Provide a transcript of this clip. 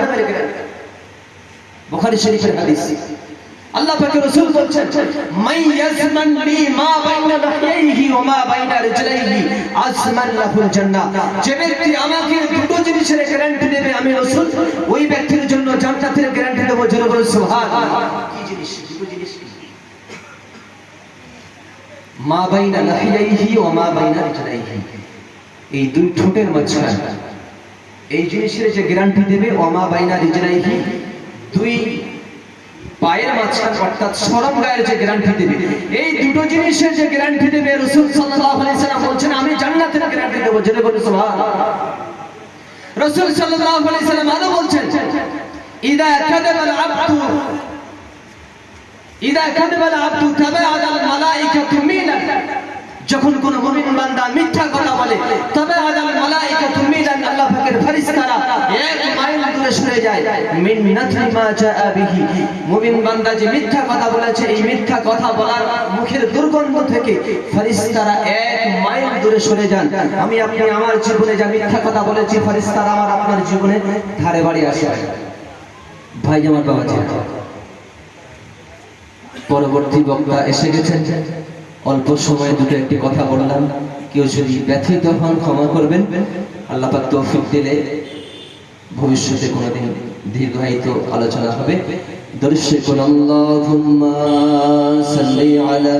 জাহান্নামের গ্যারান্টি। বুখারী শরীফের হাদিস। আল্লাহ পাকের রাসূল বলেন, মান ইয়াজমান লি মা বাইনা লাহইহি ওয়া মা বাইনা রিজলাইহি আসমান লাহুল জান্নাহ। যে ব্যক্তি আমাকে দুটো জিনিসের গ্যারান্টি দেবে আমি রাসূল ওই ব্যক্তির জন্য জান্নাতের গ্যারান্টি দেব। জোরে বলুন সুবহানাল্লাহ। কি জিনিস? দুটো জিনিস কি? মা বাইনা লাহইহি ওয়া মা বাইনা রিজলাইহি, এই দুই ঠোঁটের মাঝখানে এই জিনিসের যে গ্যারান্টি দেবে, ওয়া মা বাইনা রিজলাইহি, দুই পায়ের মাঝখানে অর্থাৎ শরম গায়ের যে গ্যারান্টি দেবে, এই দুটো জিনিসের যে গ্যারান্টি দেবে রাসূল সাল্লাল্লাহু আলাইহি সাল্লাম বলেন আমি জান্নাতের গ্যারান্টি দেব। জোরে বলুন সুবহানাল্লাহ। রাসূল সাল্লাল্লাহু আলাইহি সাল্লাম আরো বলেন, ইদা কাযাবাল আবদু তাবাআদ আল মালাইকাতু মিনান, যখন কোন মুমিন বান্দা মিথ্যা কথা বলে তাবাআদ আল মালাইকাতু মিনান, আল্লাহ পাকের ফেরেশতারা এক মাইল দূরে সরে যায়। মিন নাথি মা জাআ বিহি, মুমিন বান্দা যে মিথ্যা কথা বলেছে এই মিথ্যা কথা বলার মুখের দুর্গন্ধ থেকে ফেরেশতারা এক মাইল দূরে সরে যান। আমি আপনি আমার জীবনে যা মিথ্যা কথা বলেছি ফেরেশতারা আমার আপনার জীবনে ধারে বাড়ি আসে। ভাই আমার বাবা জি, পরবর্তী বক্তা এসে গেছেন। অল্প সময়ে দুটো একটি কথা বললাম, কেউ যদি ব্যথিত হন ক্ষমা করবেন। আল্লাহ পাক তৌফিক দিলে ভবিষ্যতে কোনোদিন দীর্ঘায়িত আলোচনা হবে। দরুদ শরীফ আল্লাহুম্মা সাল্লি আলা